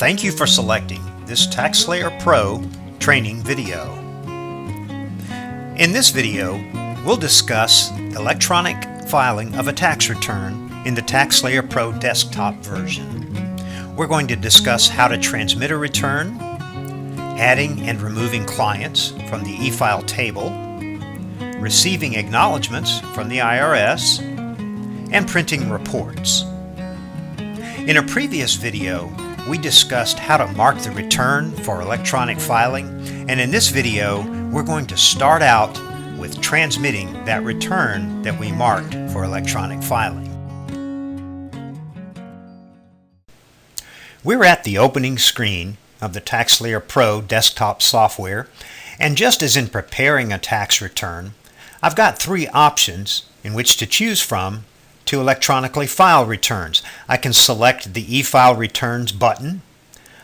Thank you for selecting this TaxSlayer Pro training video. In this video, we'll discuss electronic filing of a tax return in the TaxSlayer Pro desktop version. We're going to discuss how to transmit a return, adding and removing clients from the EFile table, receiving acknowledgments from the IRS, and printing reports. In a previous video, we discussed how to mark the return for electronic filing, and in this video we're going to start out with transmitting that return that we marked for electronic filing. We're at the opening screen of the TaxSlayer Pro desktop software, and just as in preparing a tax return, I've got three options in which to choose from to electronically file returns. I can select the EFile Returns button.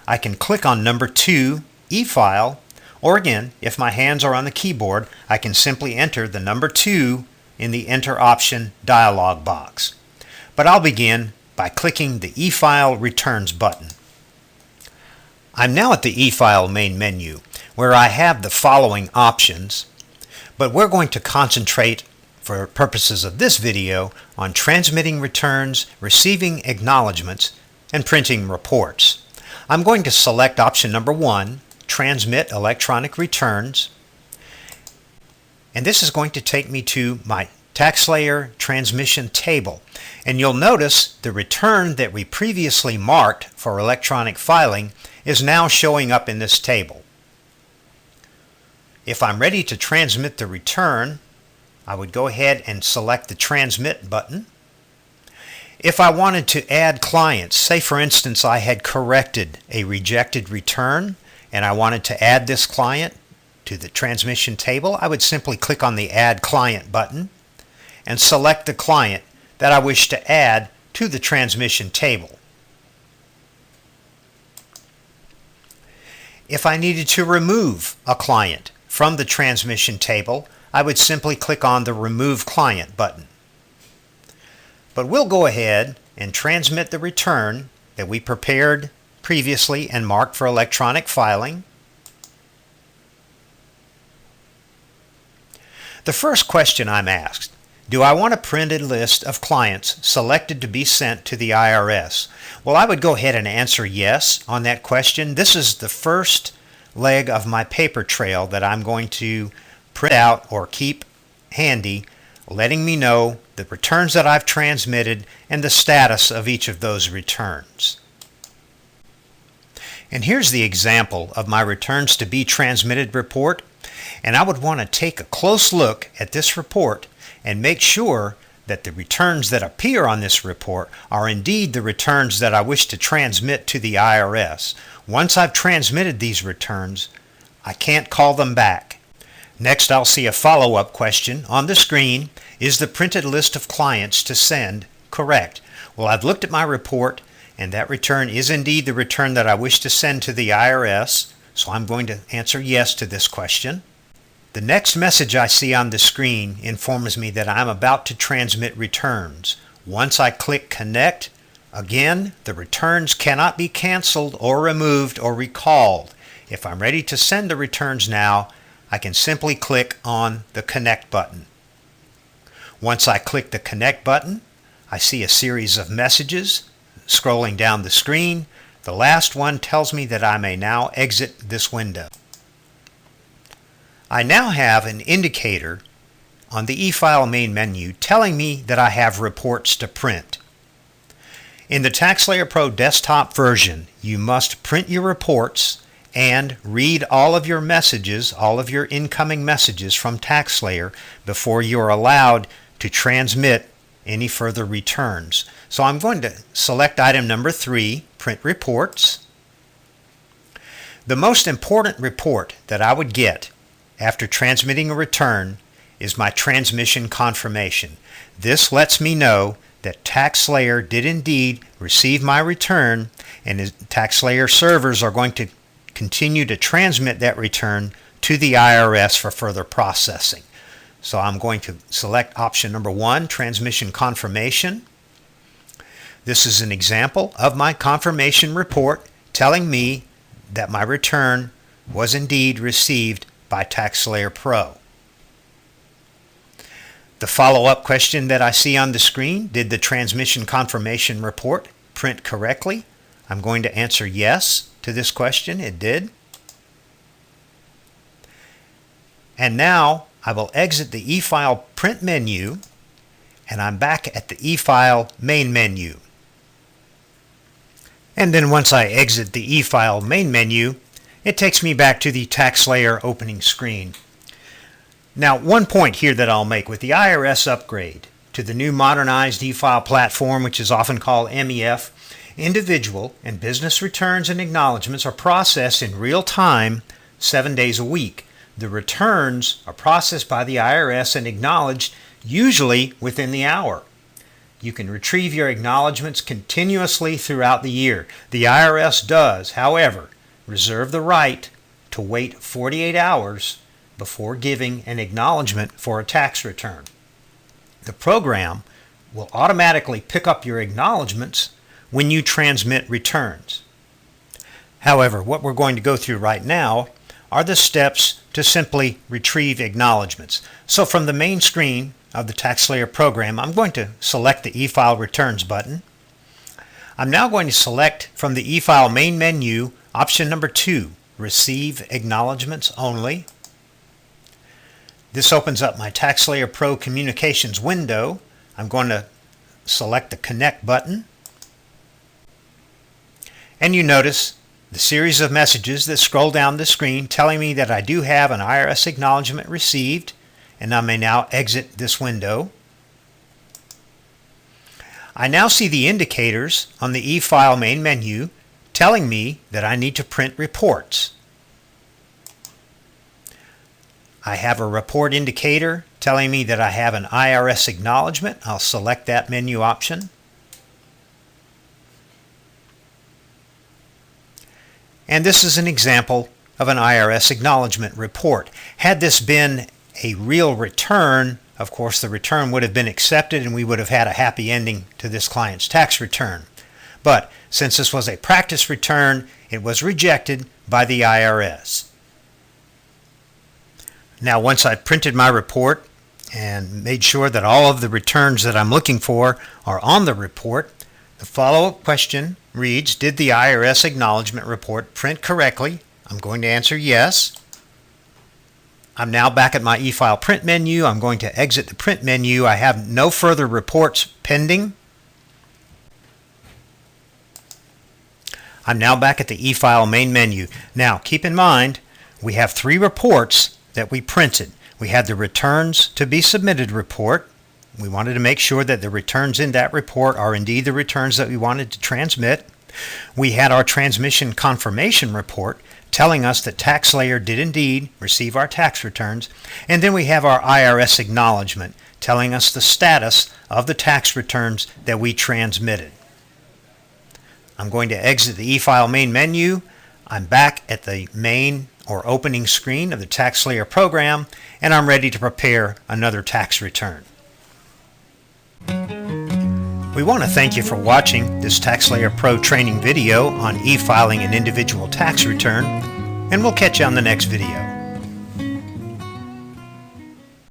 I can click on number 2, EFile, or again, if my hands are on the keyboard, I can simply enter the number 2 in the Enter Option dialog box. But I'll begin by clicking the EFile Returns button. I'm now at the EFile main menu, where I have the following options, but we're going to concentrate for purposes of this video on transmitting returns, receiving acknowledgments, and printing reports. I'm going to select option number 1, Transmit Electronic Returns, and this is going to take me to my TaxSlayer transmission table. And you'll notice the return that we previously marked for electronic filing is now showing up in this table. If I'm ready to transmit the return, I would go ahead and select the Transmit button. If I wanted to add clients, say for instance I had corrected a rejected return and I wanted to add this client to the transmission table, I would simply click on the Add Client button and select the client that I wish to add to the transmission table. If I needed to remove a client from the transmission table, I would simply click on the Remove Client button. But we'll go ahead and transmit the return that we prepared previously and marked for electronic filing. The first question I'm asked: do I want a printed list of clients selected to be sent to the IRS? Well, I would go ahead and answer yes on that question. This is the first leg of my paper trail that I'm going to print out or keep handy, letting me know the returns that I've transmitted and the status of each of those returns. And here's the example of my returns to be transmitted report, and I would want to take a close look at this report and make sure that the returns that appear on this report are indeed the returns that I wish to transmit to the IRS. Once I've transmitted these returns, I can't call them back. Next, I'll see a follow-up question on the screen: is the printed list of clients to send correct? Well, I've looked at my report, and that return is indeed the return that I wish to send to the IRS, so I'm going to answer yes to this question. The next message I see on the screen informs me that I'm about to transmit returns. Once I click Connect, again, the returns cannot be canceled or removed or recalled. If I'm ready to send the returns now, I can simply click on the Connect button. Once I click the Connect button, I see a series of messages scrolling down the screen. The last one tells me that I may now exit this window. I now have an indicator on the EFile main menu telling me that I have reports to print. In the TaxSlayer Pro desktop version, you must print your reports and read all of your messages, all of your incoming messages from TaxSlayer before you're allowed to transmit any further returns. So I'm going to select item number 3, Print Reports. The most important report that I would get after transmitting a return is my transmission confirmation. This lets me know that TaxSlayer did indeed receive my return, and the TaxSlayer servers are going to continue to transmit that return to the IRS for further processing. So I'm going to select option number 1, Transmission Confirmation. This is an example of my confirmation report telling me that my return was indeed received by TaxSlayer Pro. The follow-up question that I see on the screen, did the transmission confirmation report print correctly? I'm going to answer yes to this question. It did. And now I will exit the EFile print menu, and I'm back at the EFile main menu. And then once I exit the EFile main menu, it takes me back to the TaxSlayer opening screen. Now, one point here that I'll make: with the IRS upgrade to the new modernized EFile platform, which is often called MEF, individual and business returns and acknowledgments are processed in real time 7 days a week. The returns are processed by the IRS and acknowledged usually within the hour. You can retrieve your acknowledgments continuously throughout the year. The IRS does, however, reserve the right to wait 48 hours before giving an acknowledgment for a tax return. The program will automatically pick up your acknowledgments when you transmit returns. However, what we're going to go through right now are the steps to simply retrieve acknowledgments. So from the main screen of the TaxSlayer program, I'm going to select the eFile Returns button. I'm now going to select from the eFile main menu option number 2, Receive Acknowledgments Only. This opens up my TaxSlayer Pro Communications window. I'm going to select the Connect button. And you notice the series of messages that scroll down the screen telling me that I do have an IRS acknowledgment received, and I may now exit this window. I now see the indicators on the eFile main menu telling me that I need to print reports. I have a report indicator telling me that I have an IRS acknowledgment. I'll select that menu option. And this is an example of an IRS acknowledgment report. Had this been a real return, of course the return would have been accepted and we would have had a happy ending to this client's tax return. But since this was a practice return, it was rejected by the IRS. Now, once I've printed my report and made sure that all of the returns that I'm looking for are on the report, the follow-up question reads, did the IRS acknowledgment report print correctly? I'm going to answer yes. I'm now back at my eFile print menu. I'm going to exit the print menu. I have no further reports pending. I'm now back at the eFile main menu. Now, keep in mind, we have 3 reports that we printed. We had the returns to be submitted report. We wanted to make sure that the returns in that report are indeed the returns that we wanted to transmit. We had our transmission confirmation report telling us that TaxSlayer did indeed receive our tax returns. And then we have our IRS acknowledgment telling us the status of the tax returns that we transmitted. I'm going to exit the eFile main menu. I'm back at the main or opening screen of the TaxSlayer program, and I'm ready to prepare another tax return. We want to thank you for watching this TaxSlayer Pro training video on e-filing an individual tax return, and we'll catch you on the next video.